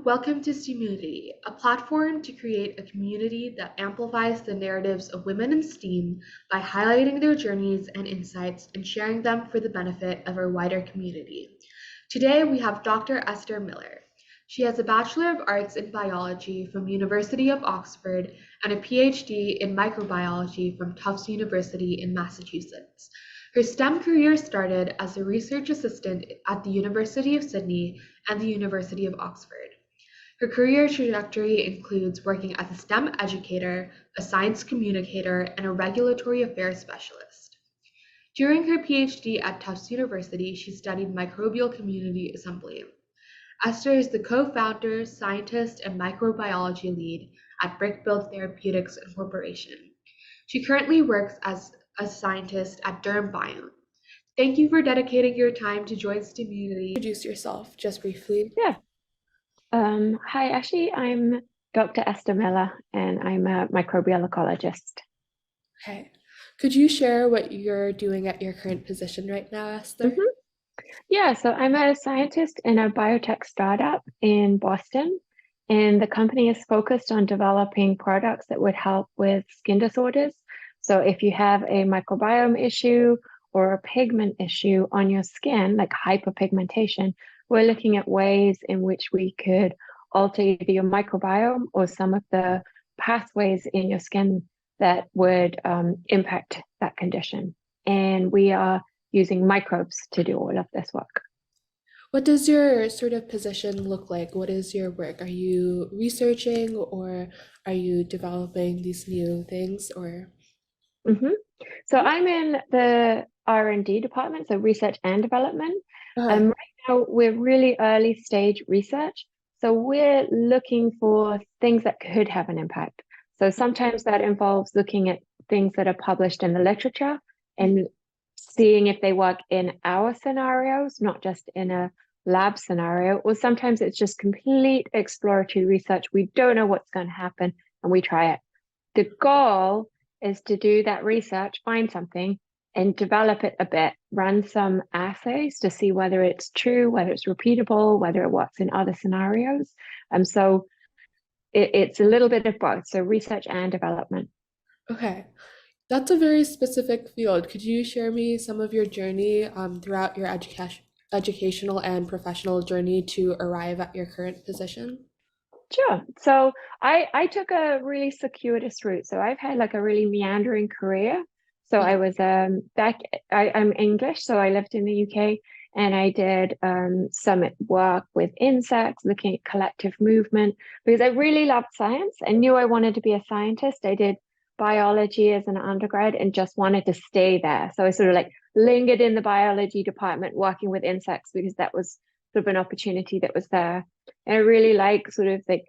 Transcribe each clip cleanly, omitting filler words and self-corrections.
Welcome to STEAMunity, a platform to create a community that amplifies the narratives of women in STEAM by highlighting their journeys and insights and sharing them for the benefit of our wider community. Today we have Dr. Esther Miller. She has a Bachelor of Arts in Biology from University of Oxford and a PhD in Microbiology from Tufts University in Massachusetts. Her STEM career started as a research assistant at the University of Sydney and the University of Oxford. Her career trajectory includes working as a STEM educator, a science communicator, and a regulatory affairs specialist. During her PhD at Tufts University, she studied microbial community assembly. Esther is the co-founder, scientist, and microbiology lead at BrickBuilt Therapeutics Incorporation. She currently works as a scientist at DermBiont. Thank you for dedicating your time to join STEAMunity. Introduce yourself just briefly. Yeah. Hi, actually, I'm Dr. Esther Miller, and I'm a microbial ecologist. Okay. Could you share what you're doing at your current position right now, Esther? Yeah, so I'm a scientist in a biotech startup in Boston, and the company is focused on developing products that would help with skin disorders. So if you have a microbiome issue or a pigment issue on your skin, like hyperpigmentation, we're looking at ways in which we could alter either your microbiome or some of the pathways in your skin that would impact that condition. And we are using microbes to do all of this work. What does your sort of position look like? What is your work? Are you researching or are you developing these new things or? So I'm in the R&D department, so research and development. Right now we're really early stage research. So we're looking for things that could have an impact. So sometimes that involves looking at things that are published in the literature and seeing if they work in our scenarios, not just in a lab scenario, or sometimes it's just complete exploratory research. We don't know what's going to happen and we try it. The goal is to do that research, find something and develop it a bit, run some assays to see whether it's true, whether it's repeatable, whether it works in other scenarios. So it's a little bit of both, so research and development. Okay. That's a very specific field. Could you share me some of your journey throughout your educational and professional journey to arrive at your current position? Sure. So I took a really circuitous route. So I've had like a really meandering career. So I was I'm English, so I lived in the UK and I did some work with insects, looking at collective movement, because I really loved science and knew I wanted to be a scientist. I did biology as an undergrad and just wanted to stay there. So I sort of like lingered in the biology department working with insects because that was sort of an opportunity that was there. And I really like sort of like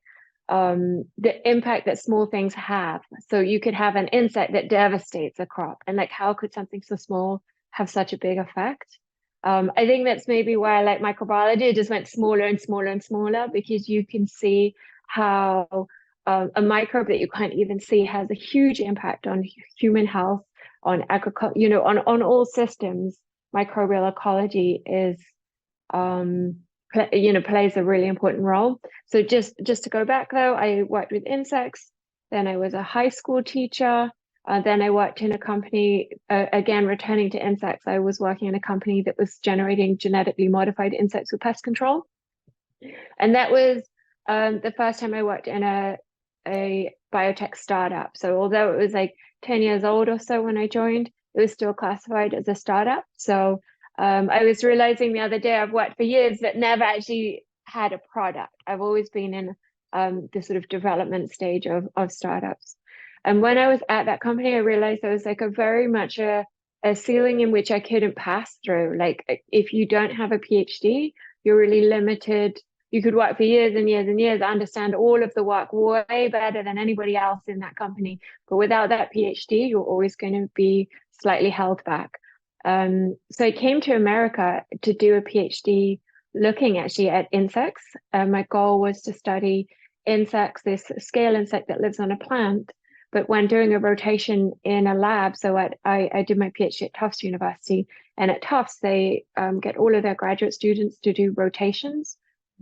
the impact that small things have. So you could have an insect that devastates a crop, and like how could something so small have such a big effect? I think that's maybe why I like microbiology. It just went smaller and smaller and smaller because you can see how a microbe that you can't even see has a huge impact on human health, on agriculture, on all systems. Microbial ecology is plays a really important role. So just to go back though, I worked with insects, then I was a high school teacher, then I worked in a company, again, returning to insects, I was working in a company that was generating genetically modified insects for pest control. And that was the first time I worked in a biotech startup. So although it was like 10 years old or so when I joined, it was still classified as a startup. So I was realizing the other day I've worked for years but never actually had a product. I've always been in the sort of development stage of startups. And when I was at that company, I realized there was like a very much a ceiling in which I couldn't pass through. Like if you don't have a PhD, you're really limited. You could work for years and years and years, understand all of the work way better than anybody else in that company. But without that PhD, you're always going to be slightly held back. So I came to America to do a PhD looking actually at insects. My goal was to study insects, this scale insect that lives on a plant. But when doing a rotation in a lab, so I did my PhD at Tufts University, and at Tufts, they get all of their graduate students to do rotations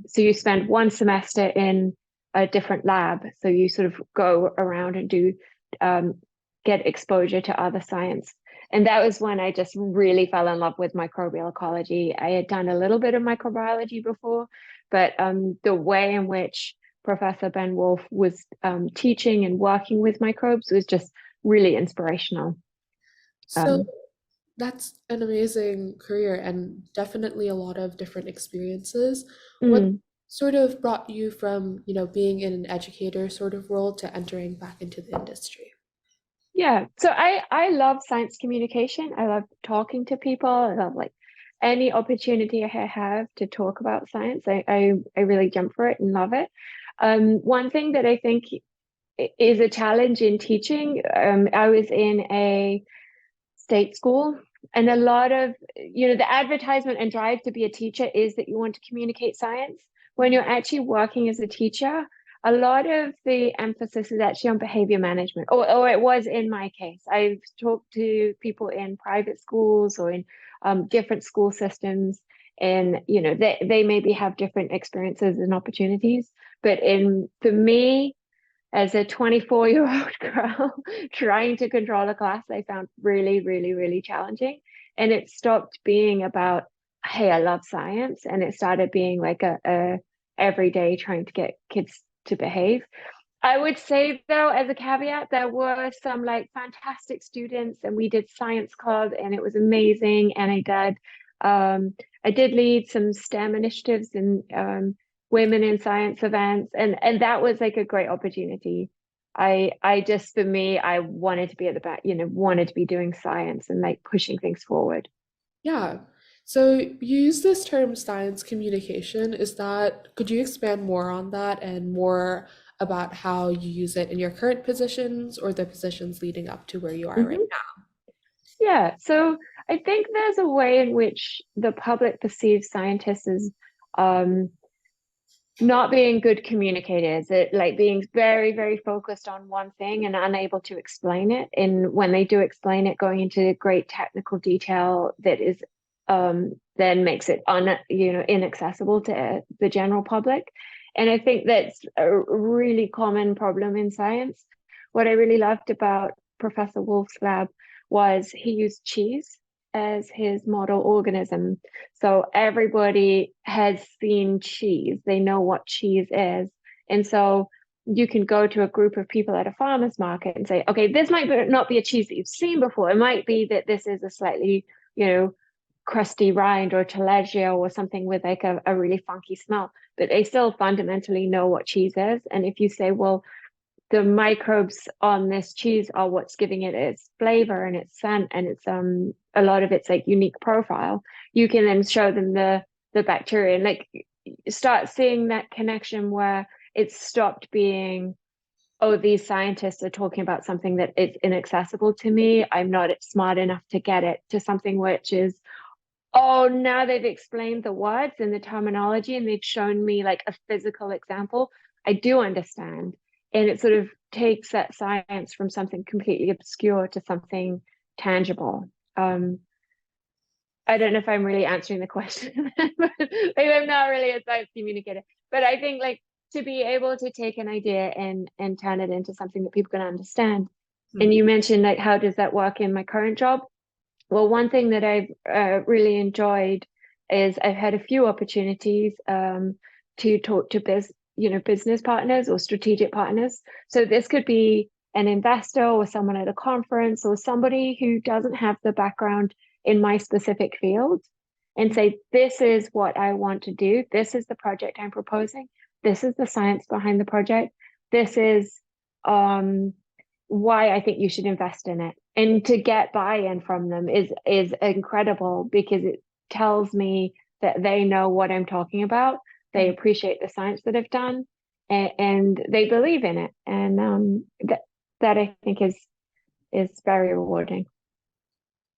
So you spend one semester in a different lab. So you sort of go around and do get exposure to other science. And that was when I just really fell in love with microbial ecology. I had done a little bit of microbiology before, but the way in which Professor Ben Wolf was teaching and working with microbes was just really inspirational. So Um, that's an amazing career and definitely a lot of different experiences. What mm. sort of brought you from, being in an educator sort of role to entering back into the industry? Yeah, so I love science communication. I love talking to people. I love like any opportunity I have to talk about science. I really jump for it and love it. One thing that I think is a challenge in teaching, I was in a state school, and a lot of, the advertisement and drive to be a teacher is that you want to communicate science. When you're actually working as a teacher, a lot of the emphasis is actually on behavior management, or it was in my case. I've talked to people in private schools or in different school systems, and they maybe have different experiences and opportunities. But for me, as a 24-year-old girl trying to control a class, I found really, really, really challenging. And it stopped being about, hey, I love science, and it started being like a every day trying to get kids to behave. I would say though, as a caveat, there were some like fantastic students, and we did science club, and it was amazing. And I did lead some STEM initiatives and women in science events, and that was like a great opportunity. I just, for me, I wanted to be at the back, wanted to be doing science and like pushing things forward. Yeah. So you use this term science communication. Could you expand more on that and more about how you use it in your current positions or the positions leading up to where you are right Mhm. Yeah, so I think there's a way in which the public perceives scientists as um, not being good communicators, it like being very, very focused on one thing and unable to explain it. And when they do explain it, going into great technical detail that is then makes it inaccessible to the general public. And I think that's a really common problem in science. What I really loved about Professor Wolf's lab was he used cheese as his model organism. So everybody has seen cheese. They know what cheese is. And so you can go to a group of people at a farmer's market and say, okay, this might not be a cheese that you've seen before. It might be that this is a slightly, crusty rind or taleggio or something with like a really funky smell, but they still fundamentally know what cheese is. And if you say, well, the microbes on this cheese are what's giving it its flavor and its scent and its a lot of its like unique profile, you can then show them the bacteria and like start seeing that connection where it's stopped being, oh, these scientists are talking about something that is inaccessible to me, I'm not smart enough to get it, to something which is, oh, now they've explained the words and the terminology and they've shown me like a physical example. I do understand. And it sort of takes that science from something completely obscure to something tangible. I don't know if I'm really answering the question. Maybe I'm not really a science communicator, but I think like to be able to take an idea and turn it into something that people can understand. now? And you mentioned like how does that work in my current job? Well, one thing that I've really enjoyed is I've had a few opportunities to talk to business partners or strategic partners. So this could be an investor or someone at a conference or somebody who doesn't have the background in my specific field and say, this is what I want to do. This is the project I'm proposing. This is the science behind the project. This is why I think you should invest in it. And to get buy-in from them is incredible because it tells me that they know what I'm talking about. They appreciate the science that I've done, and they believe in it. And that I think is very rewarding.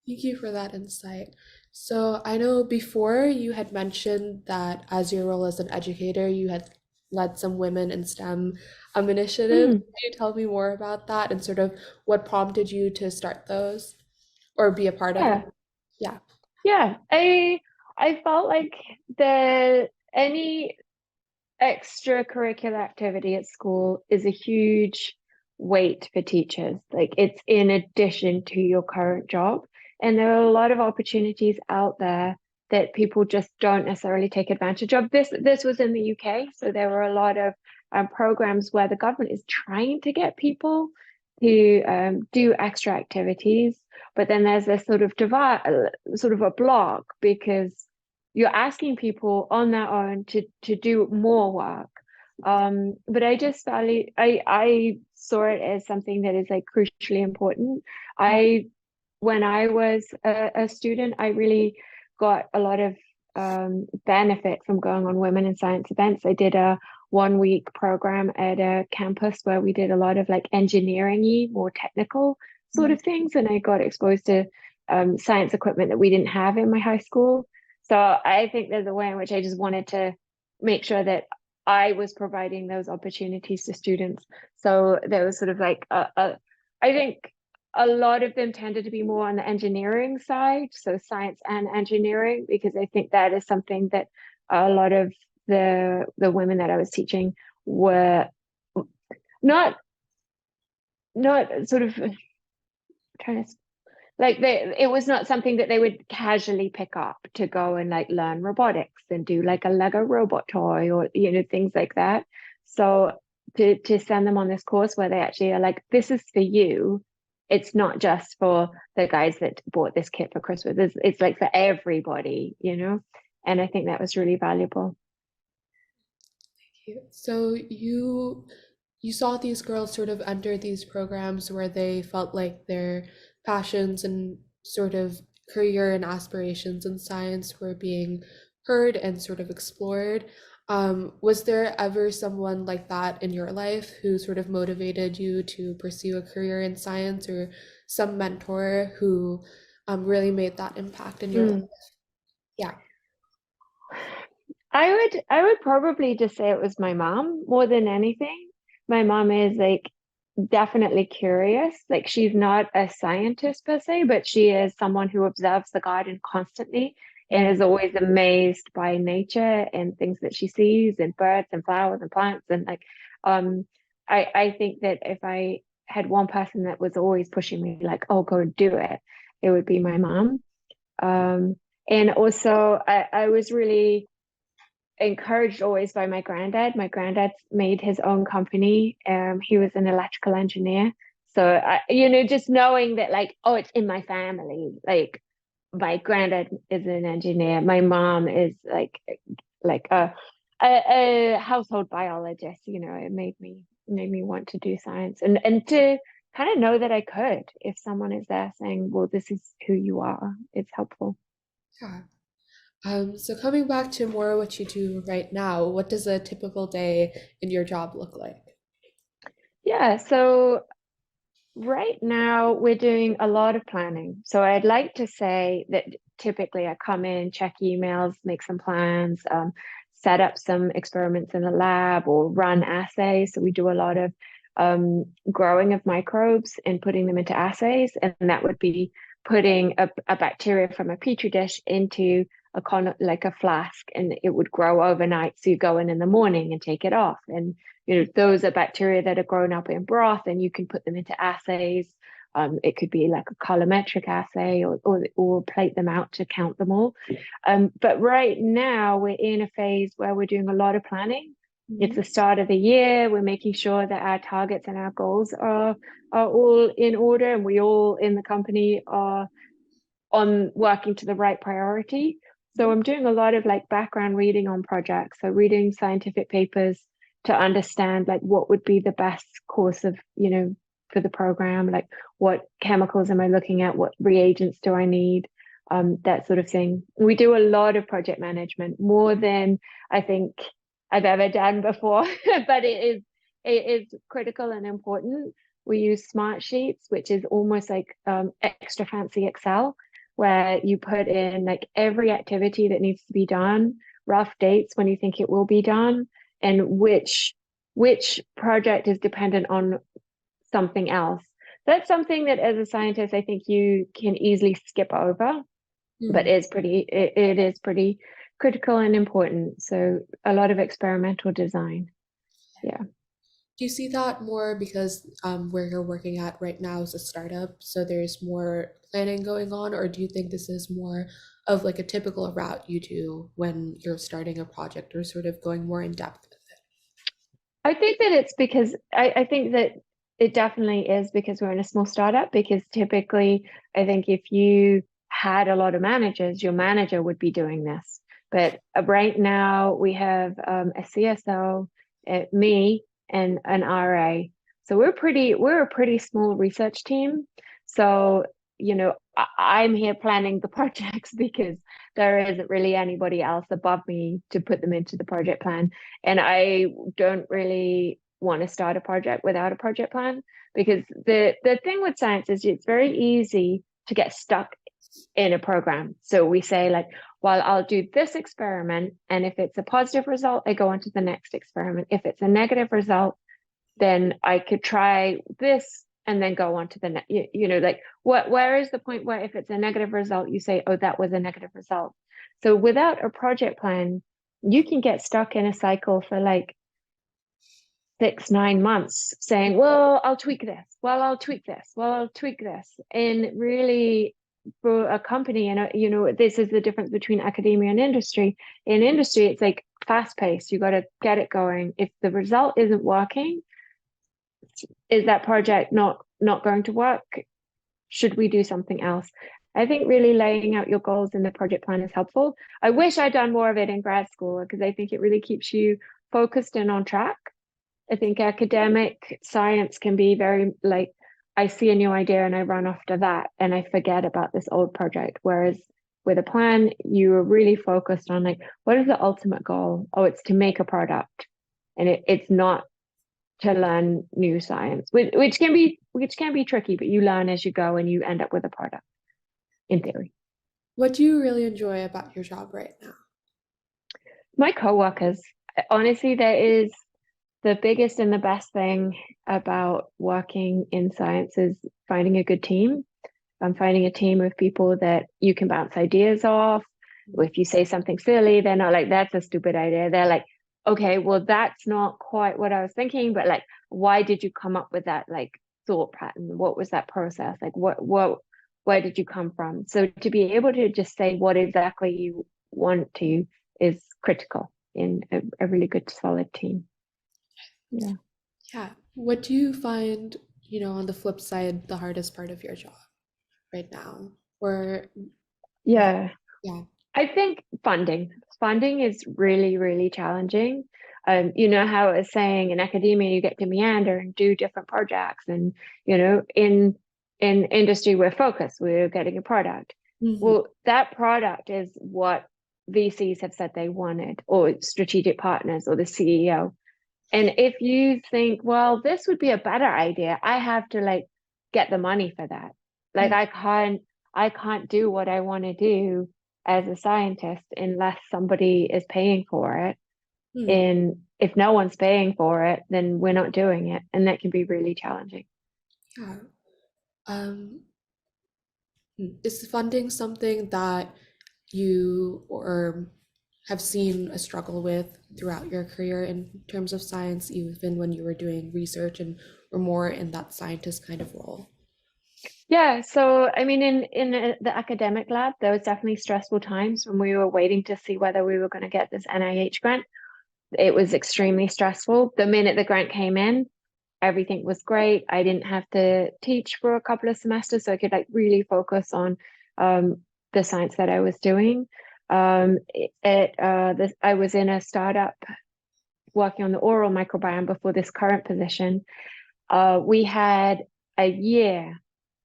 Thank you for that insight. So I know before you had mentioned that as your role as an educator, you had led some women in STEM initiatives. Mm, Can you tell me more about that and sort of what prompted you to start those or be a part of them? yeah. Yeah. Yeah, I felt like the any extracurricular activity at school is a huge weight for teachers. Like it's in addition to your current job. And there are a lot of opportunities out there that people just don't necessarily take advantage of. This was in the UK, so there were a lot of programs where the government is trying to get people to do extra activities, but then there's this sort of divide, sort of a block because you're asking people on their own to do more work. But I just value I saw it as something that is like crucially important. I When I was a student, I really got a lot of benefit from going on women in science events. I did a 1 week program at a campus where we did a lot of like engineering-y, more technical sort of things, and I got exposed to science equipment that we didn't have in my high school. So I think there's a way in which I just wanted to make sure that I was providing those opportunities to students. So there was sort of like I think a lot of them tended to be more on the engineering side, so science and engineering, because I think that is something that a lot of the women that I was teaching were not sort of trying to like it was not something that they would casually pick up to go and like learn robotics and do like a Lego robot toy or things like that. So to send them on this course where they actually are like, this is for you. It's not just for the guys that bought this kit for Christmas. It's like for everybody, and I think that was really valuable. So you saw these girls sort of enter these programs where they felt like their passions and sort of career and aspirations in science were being heard and sort of explored. Was there ever someone like that in your life who sort of motivated you to pursue a career in science, or some mentor who really made that impact in your life? Yeah. I would probably just say it was my mom more than anything. My mom is like definitely curious. Like she's not a scientist per se, but she is someone who observes the garden constantly and is always amazed by nature and things that she sees and birds and flowers and plants. And like I think that if I had one person that was always pushing me like, oh, go do it, it would be my mom. And also I was really encouraged always by my granddad. My granddad made his own company. He was an electrical engineer. So just knowing that like, oh, it's in my family. Like my granddad is an engineer. My mom is like a household biologist. It made me want to do science and to kind of know that I could. If someone is there saying, well, this is who you are, it's helpful. Yeah. So coming back to more what you do right now, what does a typical day in your job look like? Yeah, so right now we're doing a lot of planning. So I'd like to say that typically I come in, check emails, make some plans, set up some experiments in the lab or run assays. So we do a lot of growing of microbes and putting them into assays. And that would be putting a bacteria from a petri dish into like a flask, and it would grow overnight. So you go in the morning and take it off. And those are bacteria that are grown up in broth, and you can put them into assays. It could be like a colorimetric assay, or plate them out to count them all. But right now we're in a phase where we're doing a lot of planning. It's the start of the year. We're making sure that our targets and our goals are all in order, and we all in the company are on working to the right priority. So I'm doing a lot of like background reading on projects. So reading scientific papers to understand like what would be the best course of, for the program, like what chemicals am I looking at, what reagents do I need, that sort of thing. We do a lot of project management, more than I think I've ever done before, but it is critical and important. We use smart sheets, which is almost like extra fancy Excel, where you put in like every activity that needs to be done, rough dates when you think it will be done, and which project is dependent on something else. That's something that as a scientist, I think you can easily skip over, but it is pretty critical and important. So a lot of experimental design. Yeah. Do you see that more because where you're working at right now is a startup, so there's more planning going on, or do you think this is more of like a typical route you do when you're starting a project or sort of going more in depth with it? I think that it's because I think that it definitely is because we're in a small startup, because typically I think if you had a lot of managers, your manager would be doing this. But right now we have a CSO, me, and an RA. So we're a pretty small research team. So, I'm here planning the projects because there isn't really anybody else above me to put them into the project plan. And I don't really want to start a project without a project plan, because the thing with science is it's very easy to get stuck in a program. So we say like, well, I'll do this experiment, and if it's a positive result, I go on to the next experiment. If it's a negative result, then I could try this and then go on to the next, like where is the point where if it's a negative result, you say, oh, that was a negative result. So without a project plan, you can get stuck in a cycle for like 6, 9 months saying, well, I'll tweak this. Well, I'll tweak this. Well, I'll tweak this. And really, for a company, and this is the difference between academia and industry. In industry, it's like fast paced. You got to get it going. If the result isn't working, is that project not going to work? Should we do something else? I think really laying out your goals in the project plan is helpful. I wish I'd done more of it in grad school, because I think it really keeps you focused and on track. I think academic science can be very like, I see a new idea and I run after that and I forget about this old project. Whereas with a plan, you are really focused on like, what is the ultimate goal? Oh, it's to make a product. And it's not to learn new science, which can be tricky, but you learn as you go and you end up with a product in theory. What do you really enjoy about your job right now? My coworkers, honestly, that is the biggest and the best thing about working in science is finding a good team. I'm finding a team of people that you can bounce ideas off. If you say something silly, they're not like, that's a stupid idea. They're like, okay, well, that's not quite what I was thinking, but like, why did you come up with that like thought pattern? What was that process? Like, where did you come from? So to be able to just say what exactly you want to is critical in a really good, solid team. Yeah. Yeah. What do you find, on the flip side, the hardest part of your job right now? Or, Yeah. yeah. I think funding. Funding is really, really challenging. You know how I was saying in academia you get to meander and do different projects, and in industry we're focused, we're getting a product. Mhm. Well, that product is what VCs have said they wanted, or strategic partners, or the CEO. And if you think, well, this would be a better idea, I have to like get the money for that. Like Mm. I can't do what I want to do as a scientist unless somebody is paying for it. Mm. And if no one's paying for it, then we're not doing it. And that can be really challenging. Yeah. Um, is funding something that you or have seen a struggle with throughout your career in terms of science, even when you were doing research and were more in that scientist kind of role? Yeah, so I mean, in the academic lab, there was definitely stressful times when we were waiting to see whether we were going to get this NIH grant. It was extremely stressful. The minute the grant came in, everything was great. I didn't have to teach for a couple of semesters, so I could like really focus on the science that I was doing. I was in a startup working on the oral microbiome before this current position. We had a year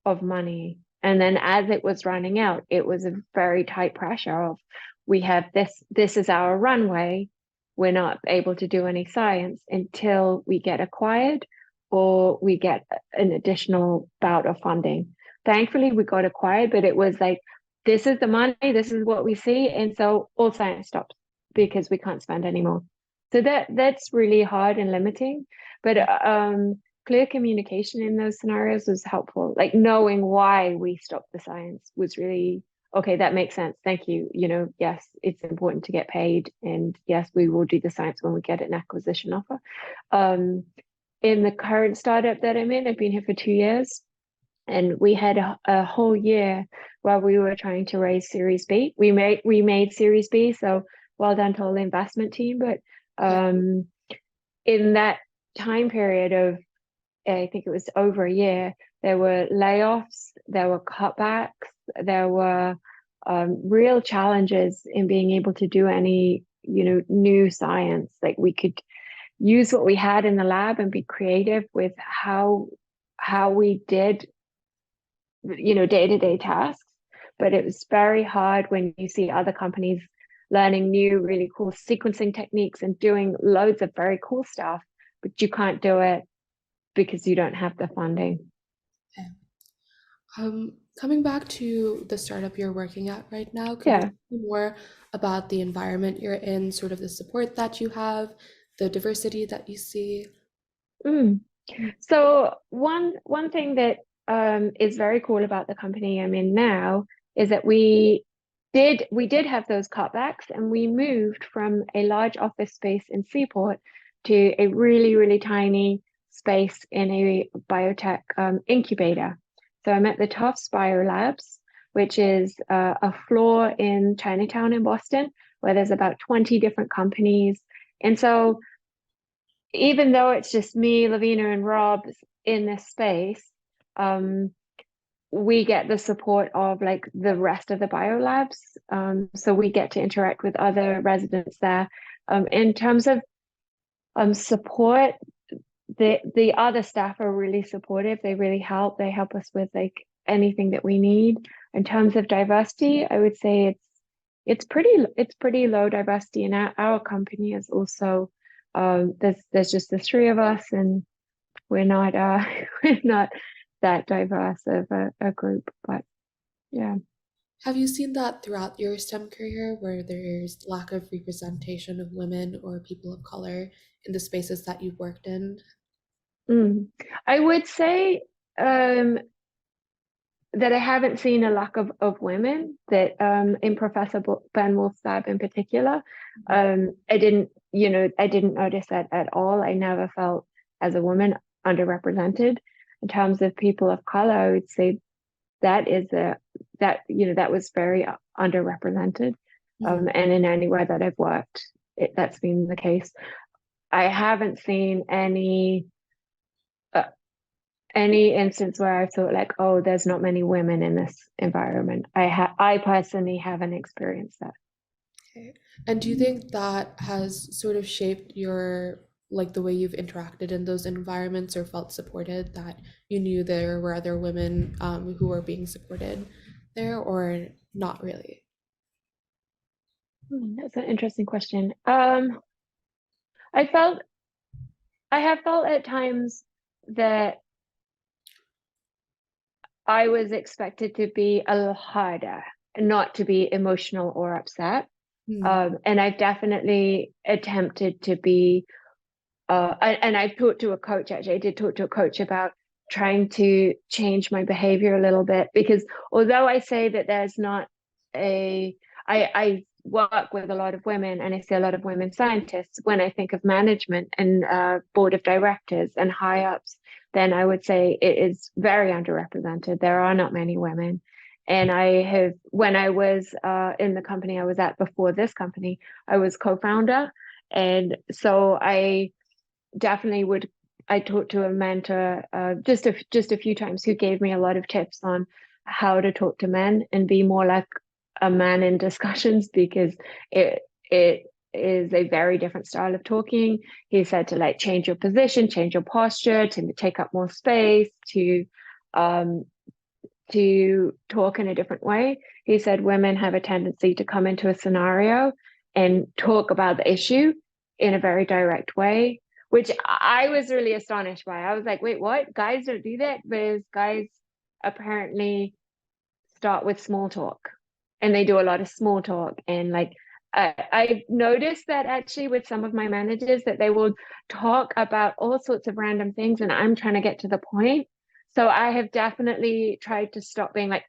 of money, and then as it was running out, it was a very tight pressure of, we have this is our runway. We're not able to do any science until we get acquired or we get an additional bout of funding. Thankfully, we got acquired, but it was like, this is the money, this is what we see. And so all science stops because we can't spend anymore. So that's really hard and limiting. But clear communication in those scenarios was helpful. Like knowing why we stopped the science was really okay, that makes sense. Thank you. Yes, it's important to get paid. And yes, we will do the science when we get an acquisition offer. In the current startup that I'm in, I've been here for 2 years. And we had a whole year where we were trying to raise Series B. We made Series B, so well done to all the investment team. But in that time period of, I think it was over a year, there were layoffs, there were cutbacks, there were real challenges in being able to do any, new science. Like we could use what we had in the lab and be creative with how we did, day-to-day tasks. But it was very hard when you see other companies learning new, really cool sequencing techniques and doing loads of very cool stuff, but you can't do it because you don't have the funding. Okay. Coming back to the startup you're working at right now, could you Yeah. tell me more about the environment you're in, sort of the support that you have, the diversity that you see? Mm. So one thing that is very cool about the company I'm in now is that we did have those cutbacks, and we moved from a large office space in Seaport to a really, really tiny space in a biotech incubator. So I'm at the Tufts Biolabs, which is a floor in Chinatown in Boston, where there's about 20 different companies. And so even though it's just me, Lavina, and Rob in this space, we get the support of like the rest of the biolabs. So we get to interact with other residents there. In terms of support, the other staff are really supportive. They really help. They help us with like anything that we need. In terms of diversity, I would say it's pretty low diversity, and our company is also there's just the three of us, and we're not we're not that diverse of a group, but yeah. Have you seen that throughout your STEM career where there's lack of representation of women or people of color in the spaces that you've worked in? I would say that I haven't seen a lack of women, that in Professor Ben Wolfstab in particular. I didn't notice that at all. I never felt as a woman underrepresented. In terms of people of color, I would say that was very underrepresented. Mhm. And in anywhere that I've worked, that's been the case. I haven't seen uh, any instance where I thought like, oh, there's not many women in this environment. I personally haven't experienced that. Okay. And do you think that has sort of shaped your, like the way you've interacted in those environments or felt supported, that you knew there were other women who were being supported there, or not really? That's an interesting question. I felt I have felt at times that I was expected to be a little harder, not to be emotional or upset. Hmm. And I've definitely attempted to be, and I've talked to a coach, actually. I did talk to a coach about trying to change my behavior a little bit, because although I say that there's not I work with a lot of women and I see a lot of women scientists, when I think of management and board of directors and high ups, then I would say it is very underrepresented. There are not many women. And when I was in the company I was at before this company, I was co-founder. And so I definitely would, I talked to a mentor just a few times, who gave me a lot of tips on how to talk to men and be more like a man in discussions, because it is a very different style of talking. He said to like change your position, change your posture, to take up more space, um to talk in a different way. He said women have a tendency to come into a scenario and talk about the issue in a very direct way, which I was really astonished by. I was like, wait, what? Guys don't do that? Because guys apparently start with small talk, and they do a lot of small talk. And like, I've noticed that actually with some of my managers, that they will talk about all sorts of random things, and I'm trying to get to the point. So I have definitely tried to stop being like,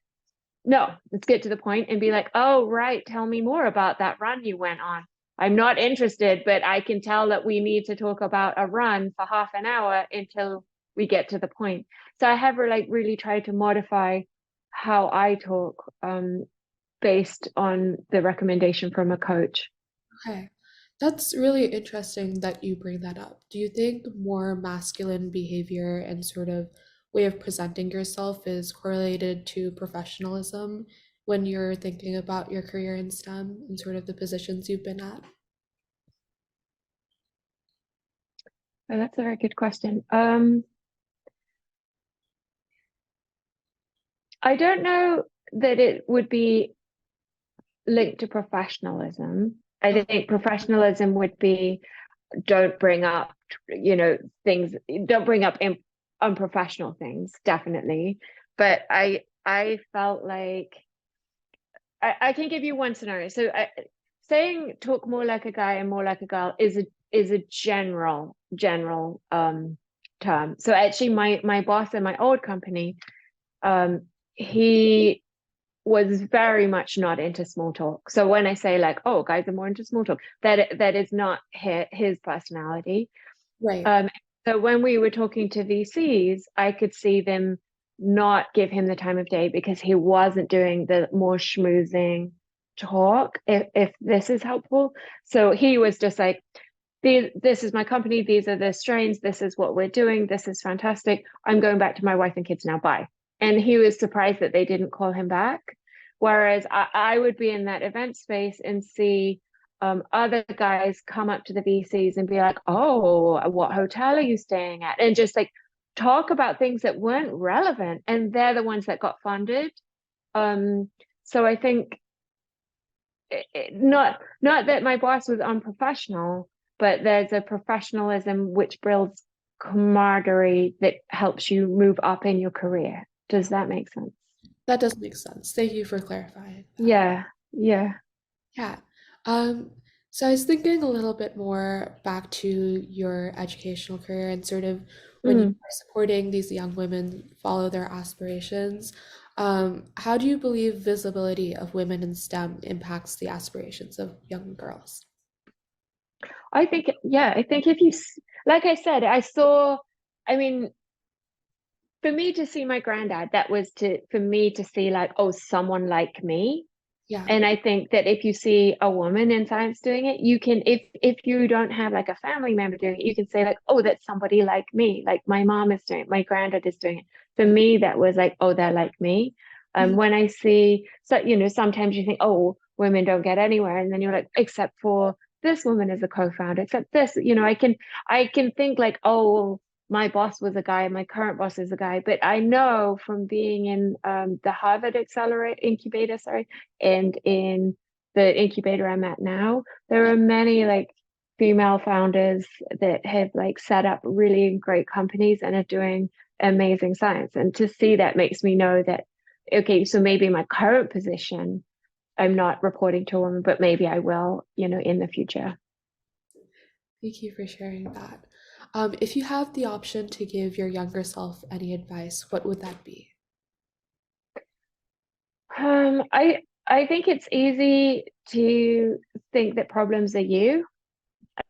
No, let's get to the point and be like, oh, right, tell me more about that run you went on. I'm not interested, but I can tell that we need to talk about a run for half an hour until we get to the point. So I have like really tried to modify how I talk based on the recommendation from a coach. Okay. That's really interesting that you bring that up. Do you think more masculine behavior and sort of way of presenting yourself is correlated to professionalism when you're thinking about your career in STEM and sort of the positions you've been at? Oh, that's a very good question. I don't know that it would be linked to professionalism. I Oh, think professionalism would be don't bring up, things, don't bring up unprofessional things, definitely. But I felt like I can give you one scenario. So saying talk more like a guy and more like a girl is a general term. So actually my boss in my old company, he was very much not into small talk. So when I say like, oh, guys are more into small talk, that is not his personality. right. Um, so when we were talking to VCs, I could see them not give him the time of day because he wasn't doing the more schmoozing talk, if this is helpful. So he was just like, this is my company, these are the strains, this is what we're doing, this is fantastic. I'm going back to my wife and kids now, bye. And he was surprised that they didn't call him back. Whereas I would be in that event space and see other guys come up to the VCs and be like, oh, what hotel are you staying at? And just like talk about things that weren't relevant. And they're the ones that got funded. So I think not that my boss was unprofessional, but there's a professionalism which builds camaraderie that helps you move up in your career. Does that make sense? That does make sense. Thank you for clarifying that. Yeah, yeah. Yeah. Um, so I was thinking a little bit more back to your educational career and sort of when you Mm. are supporting these young women follow their aspirations. How do you believe visibility of women in STEM impacts the aspirations of young girls? I think, yeah, I think like I said, I mean, for me to see my granddad, that was for me to see like, oh, someone like me. Yeah. And I think that if you see a woman in science doing it, you can, if you don't have like a family member doing it, you can say like, oh, that's somebody like me. Like my mom is doing it, my granddad is doing it. For me, that was like, oh, they're like me. Mhm. When I see, so sometimes you think, oh, women don't get anywhere, and then you're like, except for this woman is a co-founder, except this, I can think like, oh, my boss was a guy, my current boss is a guy, but I know from being in the Harvard Accelerate Incubator, sorry, and in the incubator I'm at now, there are many like female founders that have like set up really great companies and are doing amazing science. And to see that makes me know that, okay, so maybe my current position, I'm not reporting to a woman, but maybe I will, in the future. Thank you for sharing that. If you have the option to give your younger self any advice, what would that be? I think it's easy to think that problems are you.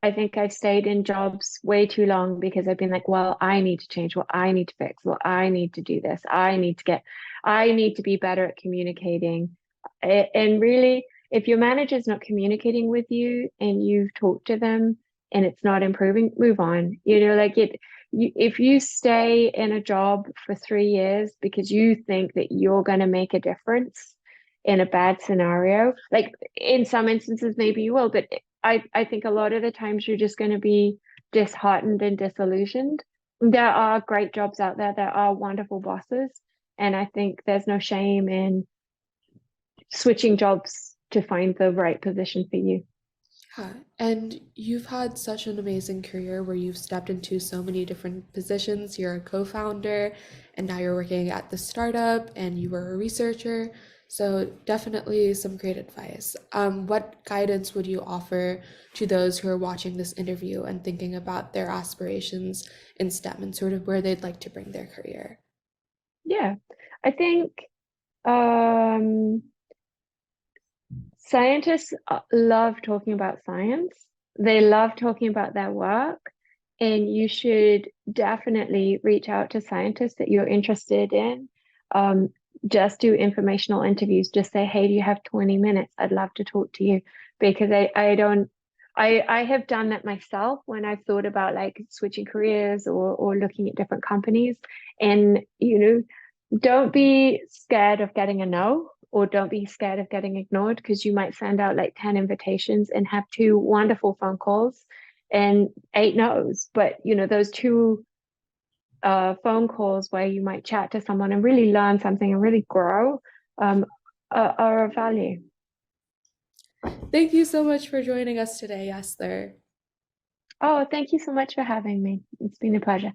I think I've stayed in jobs way too long because I've been like, well, I need to change, well, I need to fix, well, I need to do this, I need to be better at communicating. And really, if your manager's not communicating with you and you've talked to them and it's not improving, move on. If you stay in a job for 3 years because you think that you're going to make a difference in a bad scenario, like in some instances, maybe you will, but I think a lot of the times you're just going to be disheartened and disillusioned. There are great jobs out there. There are wonderful bosses. And I think there's no shame in switching jobs to find the right position for you. Yeah, and you've had such an amazing career where you've stepped into so many different positions. You're a co-founder, and now you're working at the startup, and you were a researcher. So definitely some great advice. What guidance would you offer to those who are watching this interview and thinking about their aspirations in STEM and sort of where they'd like to bring their career? Yeah. I think Um, Scientists love talking about science. They love talking about their work, and you should definitely reach out to scientists that you're interested in. Um, just do informational interviews. Just say, hey, do you have 20 minutes? I'd love to talk to you, because I don't I have done that myself when I've thought about like switching careers or looking at different companies. And don't be scared of getting a no, or don't be scared of getting ignored, because you might send out like 10 invitations and have two wonderful phone calls and eight no's. But those two phone calls where you might chat to someone and really learn something and really grow are of value. Thank you so much for joining us today, Esther. Oh, thank you so much for having me. It's been a pleasure.